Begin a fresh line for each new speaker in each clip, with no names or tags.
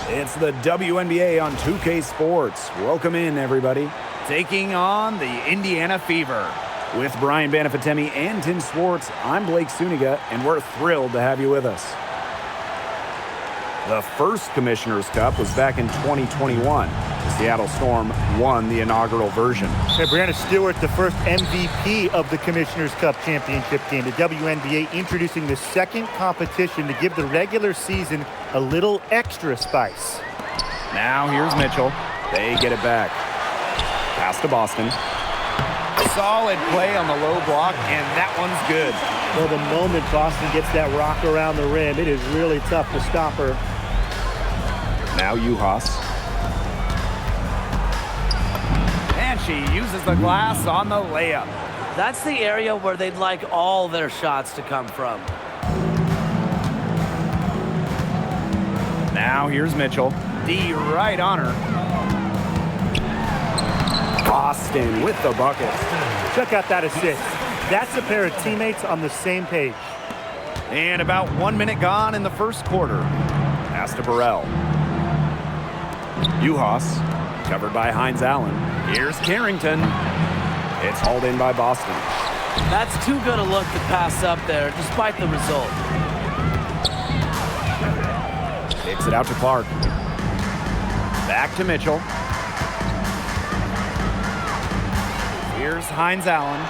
It's the WNBA on 2K Sports. Welcome in, everybody. Taking on the Indiana Fever. With Brian Banafitemi and Tim Swartz, I'm Blake Suniga, and we're thrilled to have you with us. The first Commissioner's Cup was back in 2021. The Seattle Storm won the inaugural version.
Brianna Stewart, the first MVP of the Commissioner's Cup championship game. The WNBA introducing the second competition to give the regular season a little extra spice.
Now here's Mitchell. They get it back. Pass to Boston. Solid play on the low block, and that one's good.
Well, the moment Boston gets that rock around the rim, it is really tough to stop her.
Now Juhas. And she uses the glass on the layup.
That's the area where they'd like all their shots to come from.
Now here's Mitchell. D right on her. Boston with the bucket.
Check out that assist. That's a pair of teammates on the same page.
And about 1 minute gone in the first quarter. Pass to Burrell. Juhas, covered by Hines Allen. Here's Carrington. It's hauled in by Boston.
That's too good a look to pass up there, despite the result.
Takes it out to Clark. Back to Mitchell. Here's Hines Allen.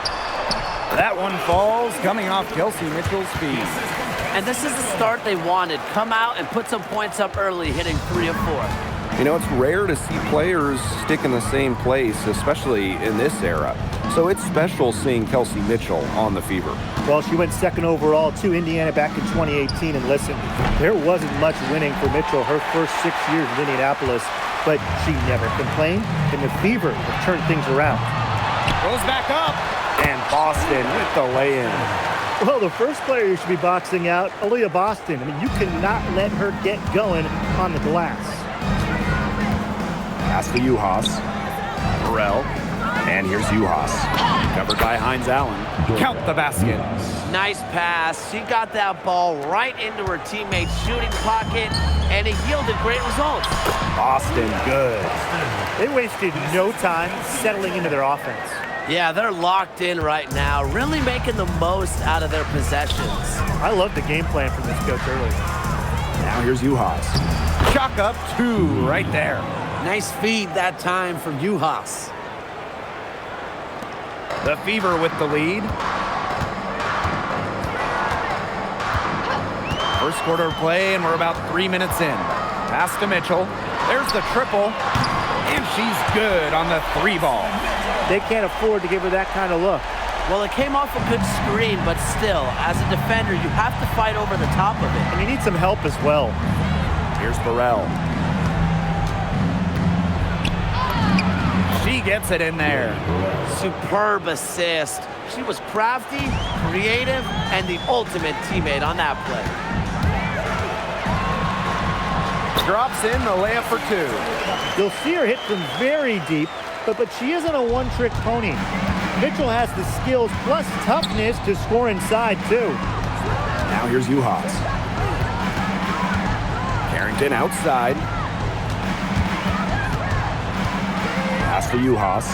That one falls, coming off Kelsey Mitchell's feet.
And this is the start they wanted. Come out and put some points up early, hitting 3 of 4.
You know, it's rare to see players stick in the same place, especially in this era. So it's special seeing Kelsey Mitchell on the Fever.
Well, she went second overall to Indiana back in 2018. And listen, there wasn't much winning for Mitchell her first 6 years in Indianapolis, but she never complained, and the Fever have turned things around.
Goes back up, and Boston with the lay-in.
Well, the first player you should be boxing out, Aaliyah Boston. I mean, you cannot let her get going on the glass.
Pass to Juhas. Burrell. And here's Juhas. Covered by Hines Allen. Count the basket.
Nice pass. She got that ball right into her teammate's shooting pocket, and it yielded great results.
Boston good.
They wasted no time settling into their offense.
Yeah, they're locked in right now, really making the most out of their possessions.
I love the game plan from this coach early.
Now here's Juhas. Chalk up 2 right there.
Nice feed that time from Juhas.
The Fever with the lead. First quarter of play, and we're about 3 minutes in. Pass to Mitchell. There's the triple, and she's good on the 3 ball.
They can't afford to give her that kind of look.
Well, it came off a good screen, but still, as a defender, you have to fight over the top of it.
And you need some help as well.
Here's Burrell. She gets it in there.
Superb assist. She was crafty, creative, and the ultimate teammate on that play.
Drops in the layup for 2.
You'll see her hit from very deep, but she isn't a one-trick pony. Mitchell has the skills plus toughness to score inside, too.
Now here's Juhas. Carrington outside. Pass to Juhas.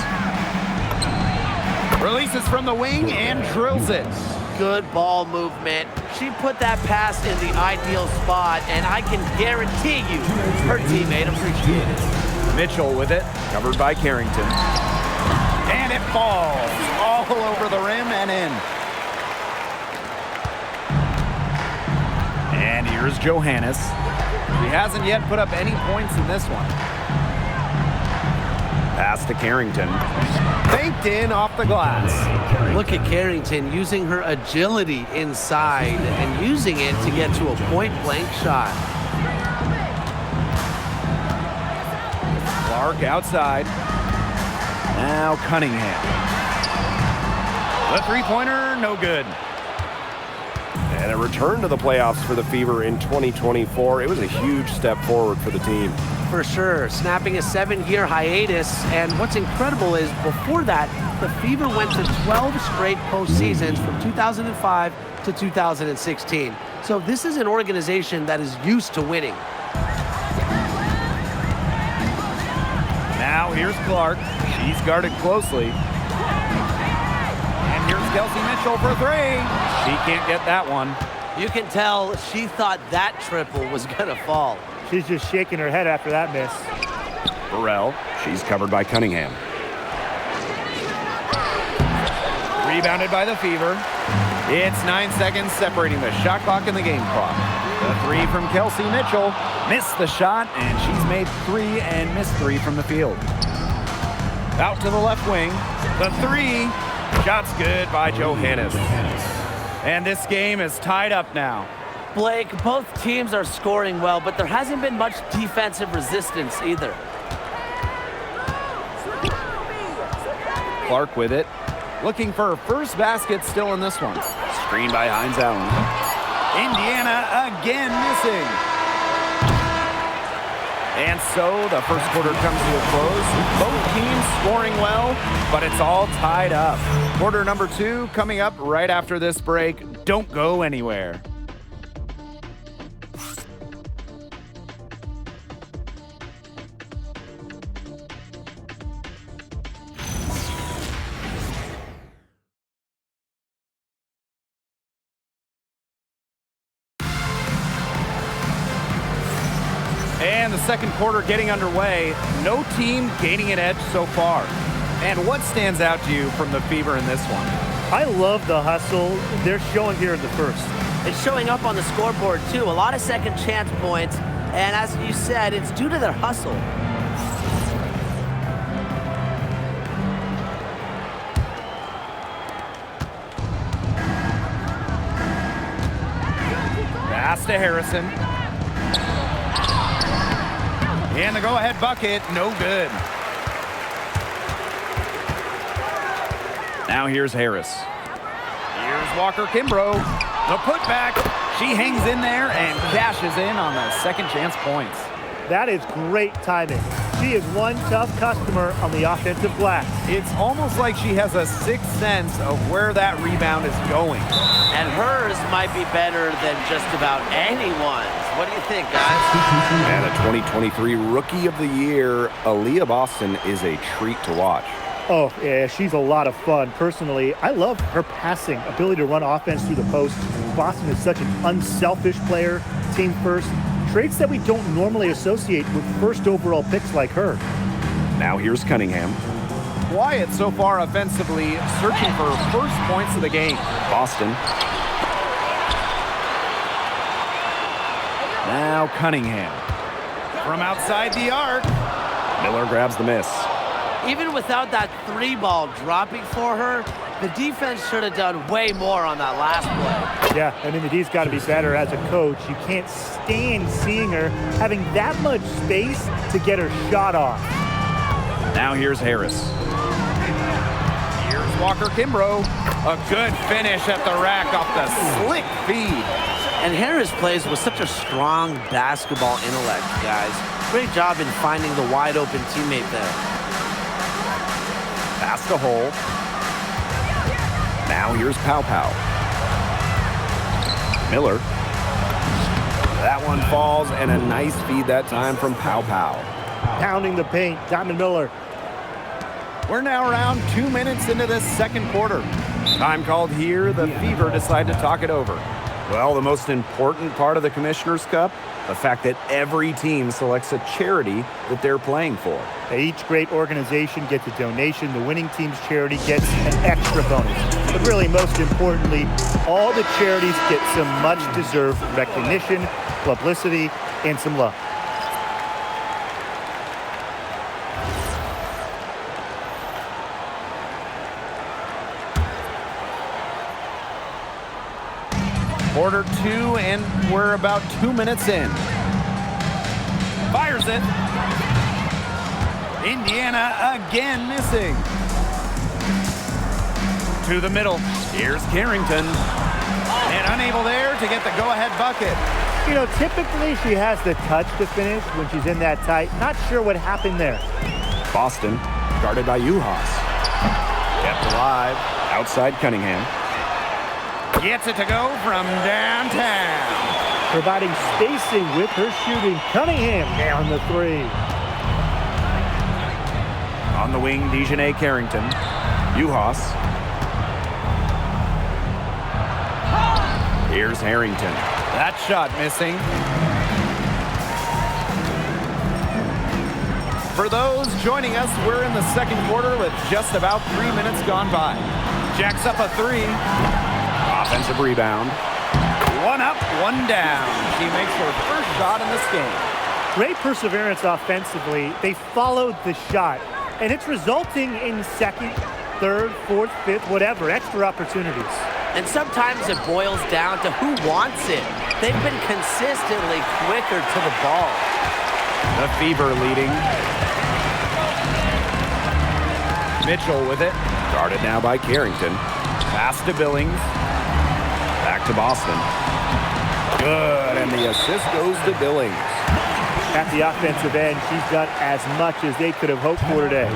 Releases from the wing and drills it.
Good ball movement. She put that pass in the ideal spot, and I can guarantee you her teammate appreciated it.
Mitchell with it, covered by Carrington. And it falls all over the rim and in. And here's Johannes. He hasn't yet put up any points in this one. Pass to Carrington. Faked in off the glass.
Look at Carrington using her agility inside and using it to get to a point-blank shot.
Clark outside. Now Cunningham. The three-pointer, no good.
And a return to the playoffs for the Fever in 2024. It was a huge step forward for the team.
For sure, snapping a 7-year hiatus. And what's incredible is before that, the Fever went to 12 straight postseasons from 2005 to 2016. So this is an organization that is used to winning.
Now here's Clark. She's guarded closely. And here's Kelsey Mitchell for three. She can't get that one.
You can tell she thought that triple was going to fall.
She's just shaking her head after that miss.
Burrell. She's covered by Cunningham. Rebounded by the Fever. It's 9 seconds separating the shot clock and the game clock. The three from Kelsey Mitchell. Missed the shot, and she's made three and missed three from the field. Out to the left wing. The three. Shot's good by Johannes. And this game is tied up now.
Blake, both teams are scoring well, but there hasn't been much defensive resistance either.
Clark with it. Looking for her first basket still in this one. Screen by Hines Allen. Indiana again missing. And so the first quarter comes to a close. Both teams scoring well, but it's all tied up. Quarter number 2 coming up right after this break. Don't go anywhere. And the second quarter getting underway. No team gaining an edge so far. And what stands out to you from the Fever in this one?
I love the hustle they're showing here in the first.
It's showing up on the scoreboard, too. A lot of second chance points. And as you said, it's due to their hustle.
Pass to Harrison. And the go-ahead bucket, no good. Now here's Harris. Here's Walker Kimbrough. The putback. She hangs in there and cashes in on the second chance points.
That is great timing. She is one tough customer on the offensive glass.
It's almost like she has a sixth sense of where that rebound is going.
And hers might be better than just about anyone's. What do you think, guys?
And a 2023 Rookie of the Year, Aaliyah Boston is a treat to watch.
Oh, yeah, she's a lot of fun. Personally, I love her passing, ability to run offense through the post. Boston is such an unselfish player, team first. Traits that we don't normally associate with first overall picks like her.
Now here's Cunningham. Quiet so far offensively, searching for first points of the game. Boston. Now Cunningham. From outside the arc. Miller grabs the miss.
Even without that three ball dropping for her, the defense should have done way more on that last play.
Yeah, I mean, the D's got to be better as a coach. You can't stand seeing her having that much space to get her shot off.
Now here's Harris. Here's Walker Kimbrough. A good finish at the rack off the slick feed.
And Harris plays with such a strong basketball intellect, guys. Great job in finding the wide open teammate there.
Pass to Hole. Now here's Pow Pow. Miller. That one falls, and a nice feed that time from Pow Pow.
Pounding the paint, Diamond Miller.
We're now around 2 minutes into this second quarter. Time called here, the Fever decide to talk it over. Well, the most important part of the Commissioner's Cup, the fact that every team selects a charity that they're playing for.
Each great organization gets a donation. The winning team's charity gets an extra bonus. But really, most importantly, all the charities get some much-deserved recognition, publicity, and some love.
Quarter 2, and we're about 2 minutes in. Fires it. Indiana again missing. To the middle. Here's Carrington. And unable there to get the go-ahead bucket.
You know, typically she has the touch to finish when she's in that tight. Not sure what happened there.
Boston, guarded by Uhas. Kept alive. Outside Cunningham. Gets it to go from downtown.
Providing spacing with her shooting. Cunningham down the three.
On the wing, Dejanay Carrington. Uhas. Here's Harrington. That shot missing. For those joining us, we're in the second quarter with just about 3 minutes gone by. Jacks up a three. Offensive rebound. One up, one down. She makes her first shot in this game.
Great perseverance offensively. They followed the shot, and it's resulting in second, third, fourth, fifth, whatever, extra opportunities.
And sometimes it boils down to who wants it. They've been consistently quicker to the ball.
The Fever leading. Mitchell with it. Guarded now by Carrington. Pass to Billings. Back to Boston. Good, and the assist goes to Billings.
At the offensive end, she's done as much as they could have hoped for today.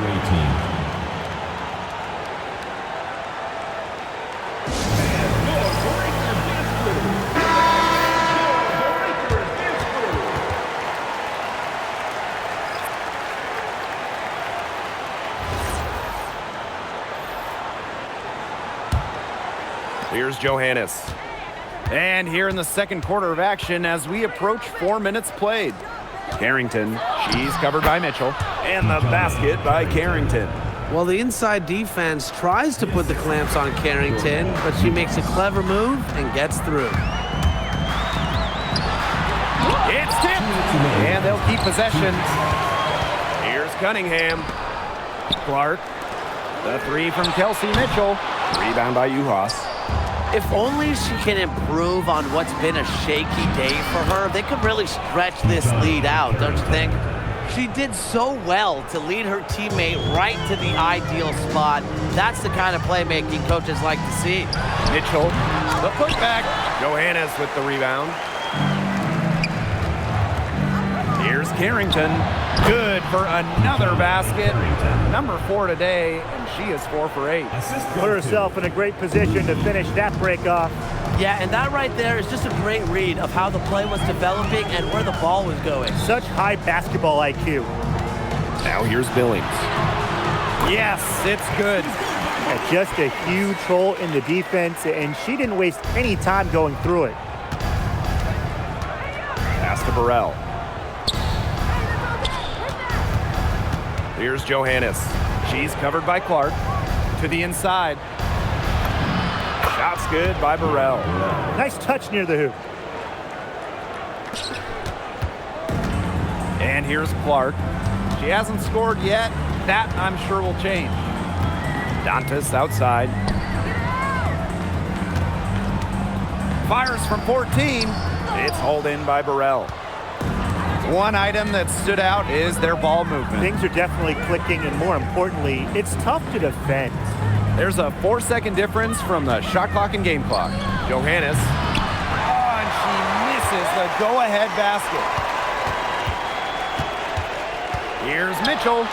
Here's Johannes. And here in the second quarter of action as we approach 4 minutes played. Carrington, she's covered by Mitchell. And the basket by Carrington.
Well, the inside defense tries to put the clamps on Carrington, but she makes a clever move and gets through.
It's tipped, and they'll keep possession. Here's Cunningham. Clark, the three from Kelsey Mitchell. Rebound by Uhas.
If only she can improve on what's been a shaky day for her, they could really stretch this lead out, don't you think? She did so well to lead her teammate right to the ideal spot. That's the kind of playmaking coaches like to see.
Mitchell, the putback. Johannes with the rebound. Here's Carrington. Good for another basket. Number 4 today, and she is 4 for 8.
Put herself in a great position to finish that break off.
Yeah, and that right there is just a great read of how the play was developing and where the ball was going.
Such high basketball IQ.
Now here's Billings. Yes, it's good.
And just a huge hole in the defense, and she didn't waste any time going through it.
Pass to Burrell. Here's Johannes. She's covered by Clark. To the inside. Shot's good by Burrell.
Nice touch near the hoop.
And here's Clark. She hasn't scored yet. That, I'm sure, will change. Dantas outside. Fires from 14. It's hauled in by Burrell. One item that stood out is their ball movement.
Things are definitely clicking, and more importantly, it's tough to defend.
There's a 4-second difference from the shot clock and game clock. Johannes. Oh, and she misses the go-ahead basket. Here's Mitchell.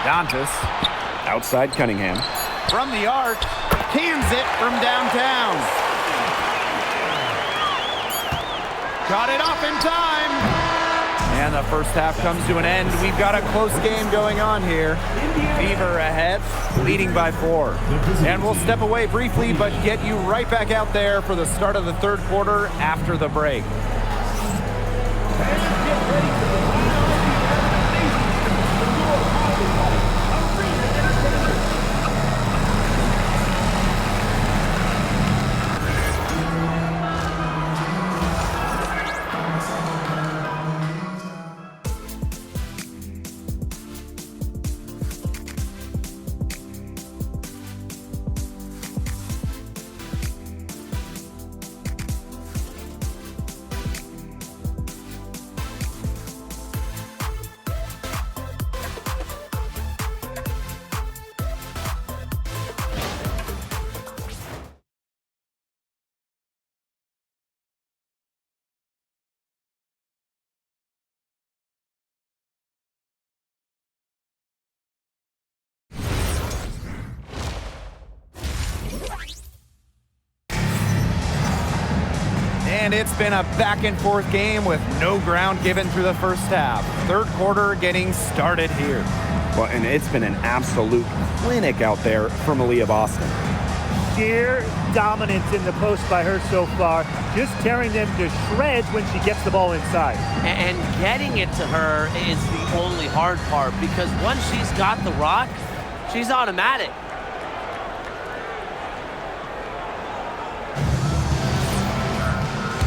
Dantas. Outside Cunningham. From the arc. Cans it from downtown. Got it off in time. And the first half comes to an end. We've got a close game going on here. Fever ahead, leading by 4. And we'll step away briefly, but get you right back out there for the start of the third quarter after the break. And it's been a back-and-forth game with no ground given through the first half. Third quarter getting started here. Well, and it's been an absolute clinic out there from Aaliyah Boston.
Sheer dominance in the post by her so far, just tearing them to shreds when she gets the ball inside.
And getting it to her is the only hard part, because once she's got the rock, she's automatic.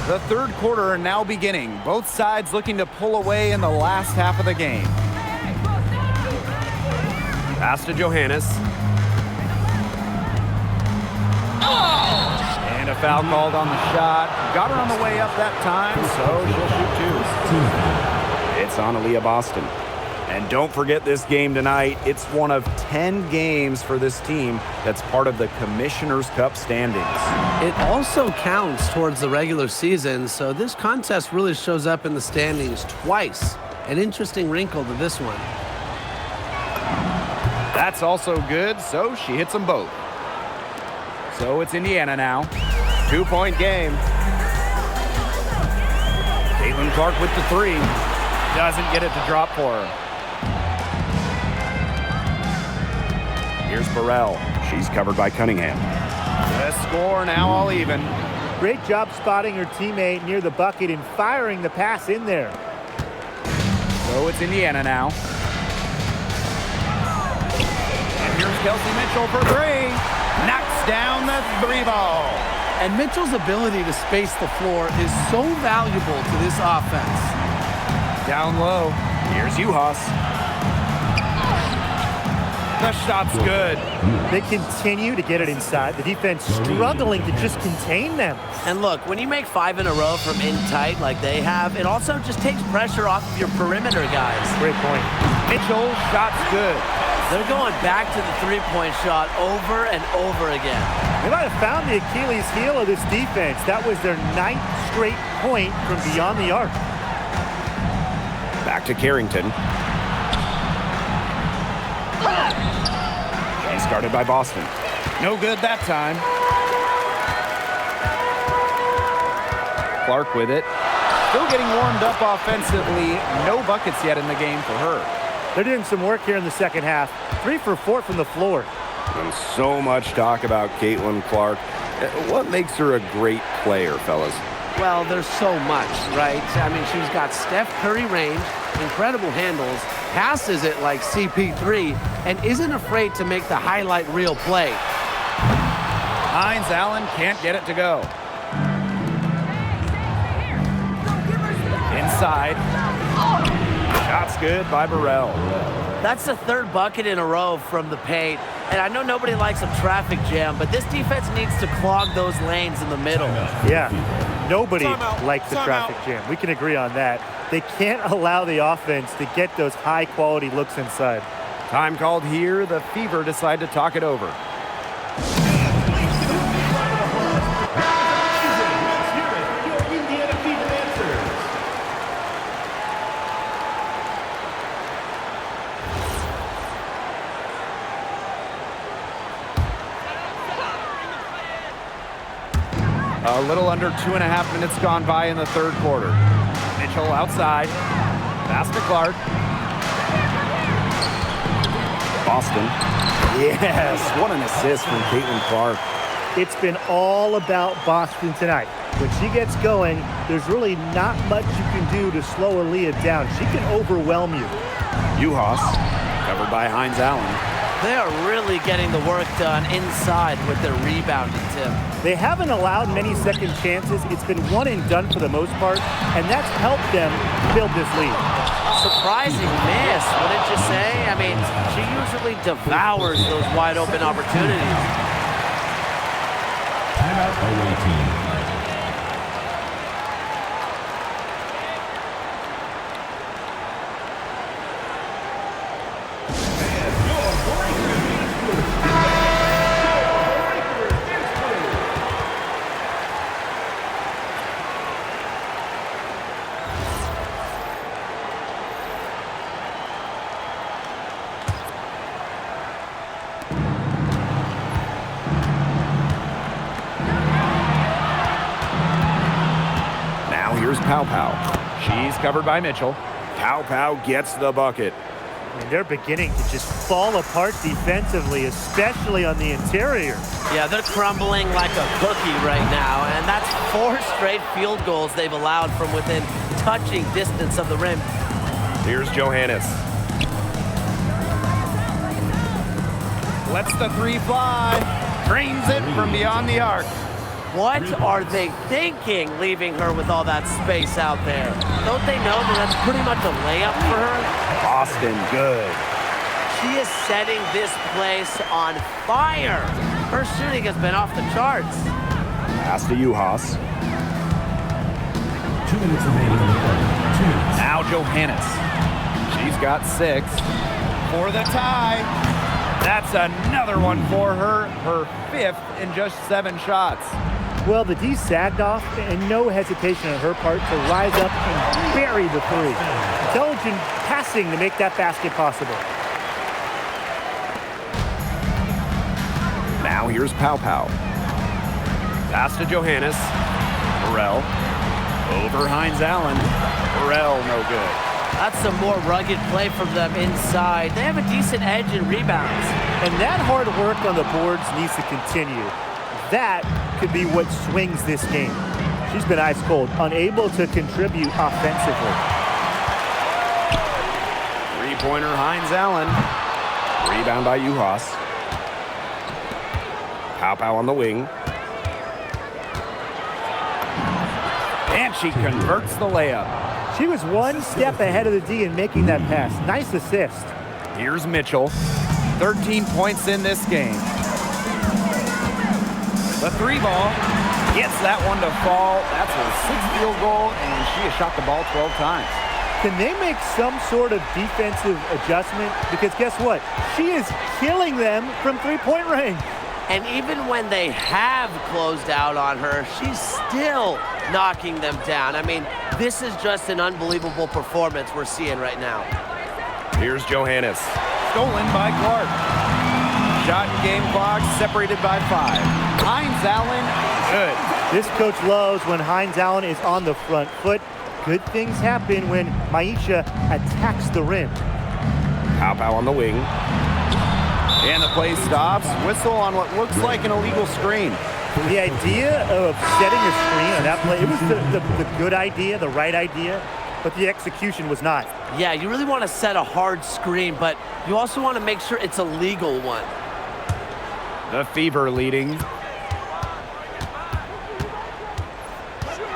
The third quarter now beginning. Both sides looking to pull away in the last half of the game. Pass to Johannes. And a foul called on the shot. Got her on the way up that time, so she'll shoot two. It's on Aaliyah Boston. And don't forget this game tonight. It's one of 10 games for this team that's part of the Commissioner's Cup standings.
It also counts towards the regular season, so this contest really shows up in the standings twice. An interesting wrinkle to this one.
That's also good, so she hits them both. So it's Indiana now. 2-point game. Caitlin Clark with the three. Doesn't get it to drop for her. Here's Burrell. She's covered by Cunningham. The score now all even.
Great job spotting her teammate near the bucket and firing the pass in there.
So it's Indiana now. And here's Kelsey Mitchell for three. Knocks down the three ball.
And Mitchell's ability to space the floor is so valuable to this offense.
Down low. Here's Uhas. The shot's good.
They continue to get it inside. The defense struggling to just contain them.
And look, when you make 5 in a row from in tight like they have, it also just takes pressure off of your perimeter guys.
Great point.
Mitchell, shot's good.
They're going back to the three-point shot over and over again.
They might have found the Achilles heel of this defense. That was their 9th straight point from beyond the arc.
Back to Carrington. She's guarded by Boston. No good that time. Clark with it. Still getting warmed up offensively. No buckets yet in the game for her.
They're doing some work here in the second half. 3 for 4 from the floor.
And so much talk about Caitlin Clark. What makes her a great player, fellas?
Well, there's so much, right? I mean, she's got Steph Curry range, incredible handles, passes it like CP3, and isn't afraid to make the highlight reel play.
Hines Allen can't get it to go. Inside. Shot's good by Burrell.
That's the 3rd bucket in a row from the paint. And I know nobody likes a traffic jam, but this defense needs to clog those lanes in the middle.
Yeah, nobody likes the traffic jam. We can agree on that. They can't allow the offense to get those high-quality looks inside.
Time called here. The Fever decide to talk it over. A little under 2.5 minutes gone by in the third quarter. Mitchell outside. Pass to Clark. Boston. Yes, what an assist from Caitlin Clark.
It's been all about Boston tonight. When she gets going, there's really not much you can do to slow Aaliyah down. She can overwhelm you.
Uhas, covered by Hines Allen.
They are really getting the work done inside with their rebounding, Tim.
They haven't allowed many second chances. It's been one and done for the most part, and that's helped them build this lead.
Surprising miss, wouldn't you say? I mean, she usually devours those wide open opportunities.
Timeout away team.
Here's Pow Pow. She's covered by Mitchell. Pow Pow gets the bucket.
And they're beginning to just fall apart defensively, especially on the interior.
Yeah, they're crumbling like a cookie right now, and that's 4 straight field goals they've allowed from within touching distance of the rim.
Here's Johannes.
Lets the three fly. Drains it from beyond the arc.
What are they thinking, leaving her with all that space out there? Don't they know that that's pretty much a layup for her?
Boston, good.
She is setting this place on fire. Her shooting has been off the charts.
Pass to Juhas.
2 minutes remaining in the quarter. 2 minutes.
Now Johannes. She's got 6 for the tie. That's another one for her. Her 5th in just 7 shots.
Well, the D sagged off, and no hesitation on her part to rise up and bury the three. Intelligent passing to make that basket possible.
Now here's Pau Pau. Pass to Johannes. Burrell. Over Hines Allen. Burrell, no good.
That's some more rugged play from them inside. They have a decent edge in rebounds.
And that hard work on the boards needs to continue. That could be what swings this game. She's been ice cold, unable to contribute offensively.
Three-pointer Hines Allen. Rebound by Juhas. Pau Pau on the wing. And she converts the layup.
She was one step ahead of the D in making that pass. Nice assist.
Here's Mitchell. 13 points in this game. The 3 ball gets that one to fall. That's her 6th field goal, and she has shot the ball 12 times.
Can they make some sort of defensive adjustment? Because guess what? She is killing them from three-point range.
And even when they have closed out on her, she's still knocking them down. I mean, this is just an unbelievable performance we're seeing right now.
Here's Johannes.
Stolen by Clark. Shot and game clock separated by 5. Hines Allen, good.
This coach loves when Hines Allen is on the front foot. Good things happen when Maisha attacks the rim.
Pau Pau on the wing. And the play stops. Whistle on what looks like an illegal screen.
The idea of setting a screen on that play, it was the good idea, the right idea, but the execution was not.
Yeah, you really want to set a hard screen, but you also want to make sure it's a legal one.
The Fever leading.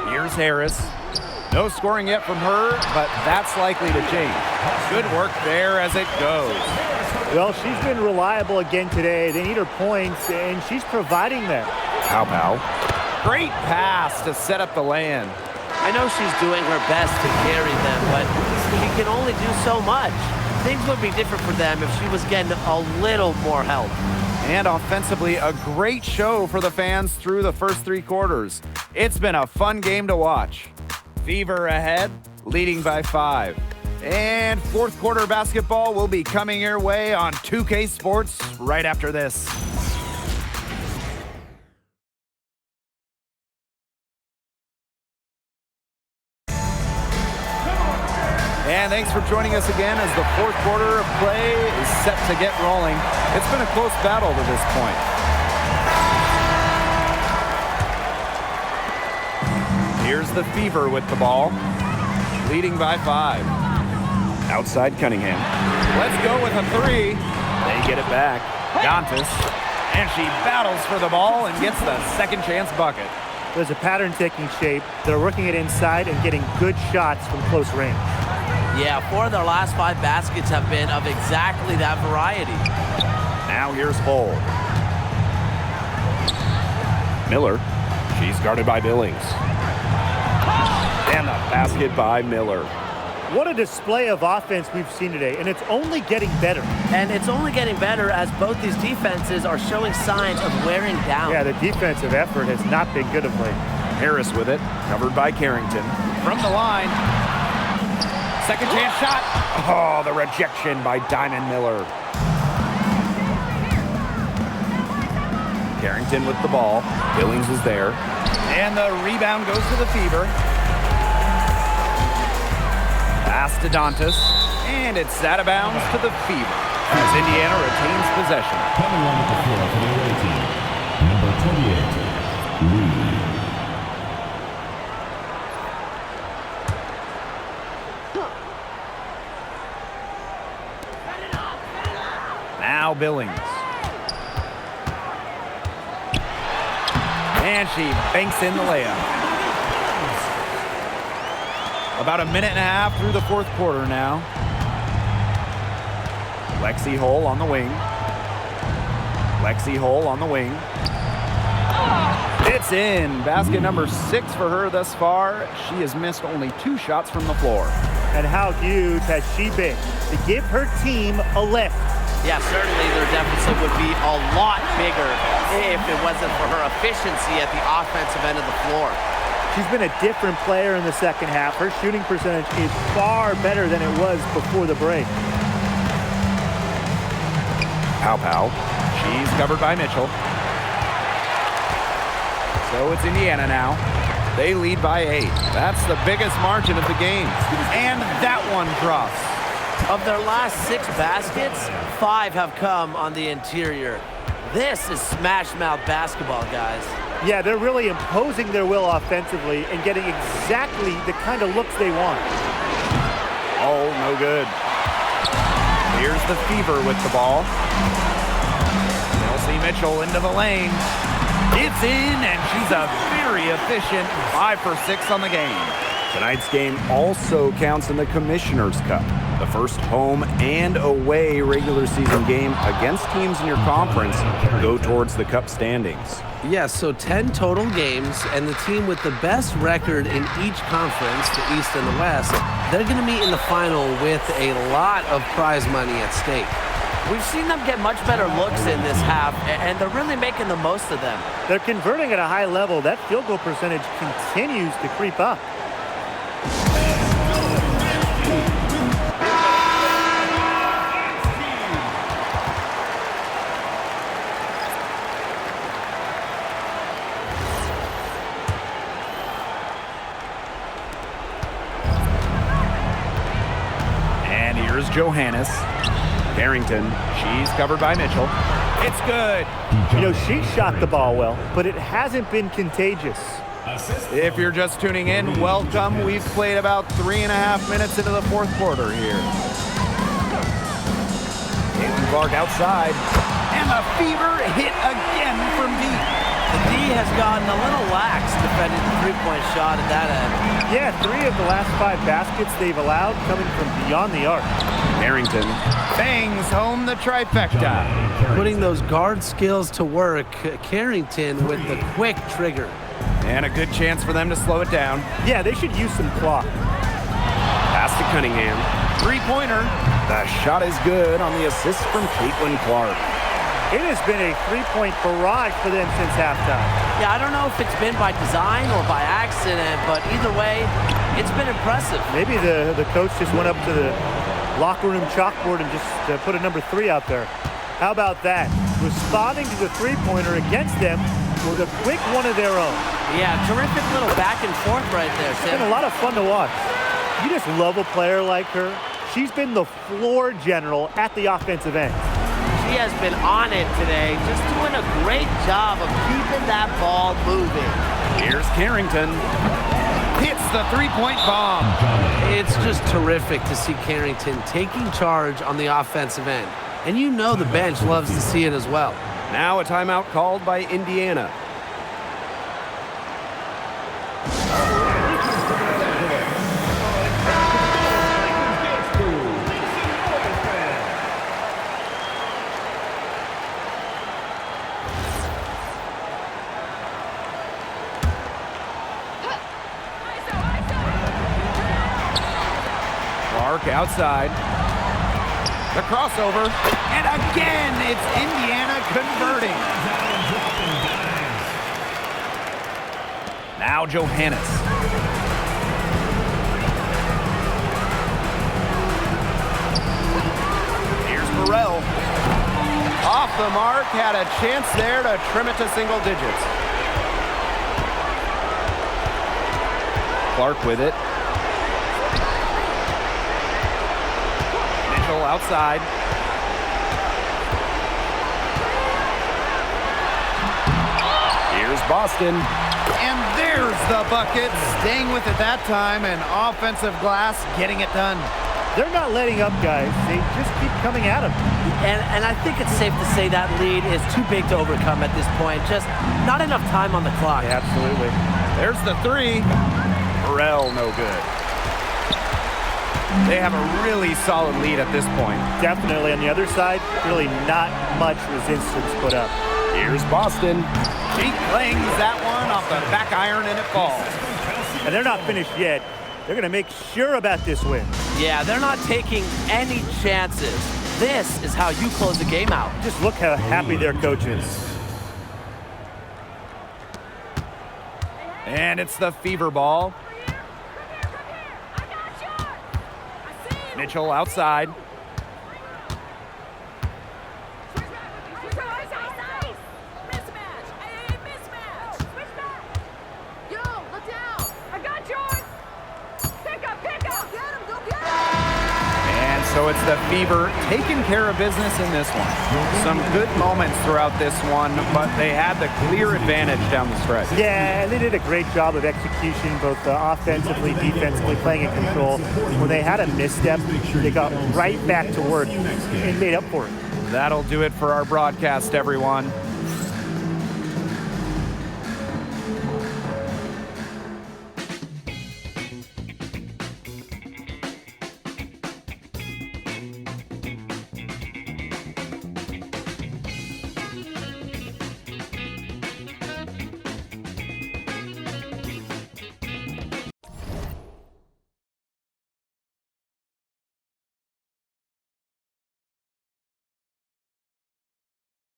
Here's Harris. No scoring yet from her, but that's likely to change. Good work there as it goes.
Well, she's been reliable again today. They need her points, and she's providing them.
Pau Pau. Great pass to set up the land.
I know she's doing her best to carry them, but she can only do so much. Things would be different for them if she was getting a little more help.
And offensively, a great show for the fans through the first 3 quarters. It's been a fun game to watch. Fever ahead, leading by 5. And 4th quarter basketball will be coming your way on 2K Sports right after this. And thanks for joining us again as the 4th quarter of play is set to get rolling. It's been a close battle to this point. Here's the Fever with the ball, leading by 5. Outside Cunningham. Let's go with a 3. They get it back. Dantas. And she battles for the ball and gets the second chance bucket.
There's a pattern taking shape. They're working it inside and getting good shots from close range.
Yeah, 4 of their last 5 baskets have been of exactly that variety.
Now here's Hull. Miller. She's guarded by Billings. And the basket by Miller.
What a display of offense we've seen today, and it's only getting better.
And it's only getting better as both these defenses are showing signs of wearing down.
Yeah, the defensive effort has not been good of late.
Harris with it, covered by Carrington. From the line. Second chance shot. Oh, the rejection by Diamond Miller. Carrington with the ball. Billings is there. And the rebound goes to the Fever. Pass to Dantas, and it's out of bounds to the Fever as Indiana retains possession.
Coming onto the floor for the away team, number 28, Lee.
Now Billings. And she banks in the layup. About a minute and a half through the fourth quarter now. Lexi Hull on the wing. Lexi Hull on the wing. It's in. Basket number 6 for her thus far. She has missed only 2 shots from the floor.
And how huge has she been to give her team a lift?
Yeah, certainly their deficit would be a lot bigger if it wasn't for her efficiency at the offensive end of the floor.
She's been a different player in the second half. Her shooting percentage is far better than it was before the break.
Pow. She's covered by Mitchell. So it's Indiana now. They lead by 8. That's the biggest margin of the game. And that one drops.
Of their last 6 baskets, 5 have come on the interior. This is smash mouth basketball, guys.
Yeah, they're really imposing their will offensively and getting exactly the kind of looks they want.
Oh, no good. Here's the Fever with the ball. Kelsey Mitchell into the lane. It's in, and she's a very efficient 5 for 6 on the game. Tonight's game also counts in the Commissioner's Cup, the first home and away regular season game against teams in your conference go towards the Cup standings.
Yes, so 10 total games, and the team with the best record in each conference, the East and the West, they're going to meet in the final with a lot of prize money at stake.
We've seen them get much better looks in this half, and they're really making the most of them.
They're converting at a high level. That field goal percentage continues to creep up.
And here's Johannes. Carrington, she's covered by Mitchell. It's good.
You know, she shot the ball well, but it hasn't been contagious.
If you're just tuning in, welcome. We've played about 3.5 minutes into the fourth quarter here. Caitlin Clark outside. And the Fever hit again from deep.
The D has gotten a little lax defending the three-point shot at that end.
Yeah, 3 of the last 5 baskets they've allowed coming from beyond the arc.
Carrington bangs home the trifecta.
Putting those guard skills to work, Carrington with the quick trigger.
And a good chance for them to slow it down.
Yeah, they should use some clock.
Pass to Cunningham. 3-pointer. The shot is good on the assist from Caitlin Clark.
It has been a 3-point barrage for them since halftime.
Yeah, I don't know if it's been by design or by accident, but either way, it's been impressive.
Maybe the coach just went up to the locker room chalkboard and just put a number 3 out there. How about that? Responding to the 3-pointer against them with a quick one of their own.
Yeah, terrific little back and forth right there,
It's
Tim.
been a lot of fun to watch. You just love a player like her. She's been the floor general at the offensive end.
She has been on it today, just doing a great job of keeping that ball moving.
Here's Carrington. Hits the 3-point bomb.
It's just terrific to see Carrington taking charge on the offensive end. And you know the bench loves to see it as well.
Now a timeout called by Indiana.
Clark outside. The crossover. And again, it's Indiana converting. Now Johannes. Here's Burrell. Off the mark, had a chance there to trim it to single digits. Clark with it. outside. Here's Boston.
And there's the bucket. Staying with it that time, and offensive glass getting it done.
They're not letting up, guys. They just keep coming at them.
And I think it's safe to say that lead is too big to overcome at this point. Just not enough time on the clock.
Yeah, absolutely.
There's the three. Burrell, no good. They have a really solid lead at this point.
Definitely. On the other side, really not much resistance put up.
Here's Boston. She clings that one off the back iron, and it falls.
And they're not finished yet. They're going to make sure about this win.
Yeah, they're not taking any chances. This is how you close a game out.
Just look how happy their coach is.
And it's the Fever ball. Mitchell outside. And so it's the Fever taking care of business in this one. Some good moments throughout this one, but they had the clear advantage down the stretch.
Yeah, and they did a great job of execution, both offensively, defensively, playing in control. When they had a misstep, they got right back to work and made up for it.
That'll do it for our broadcast, everyone.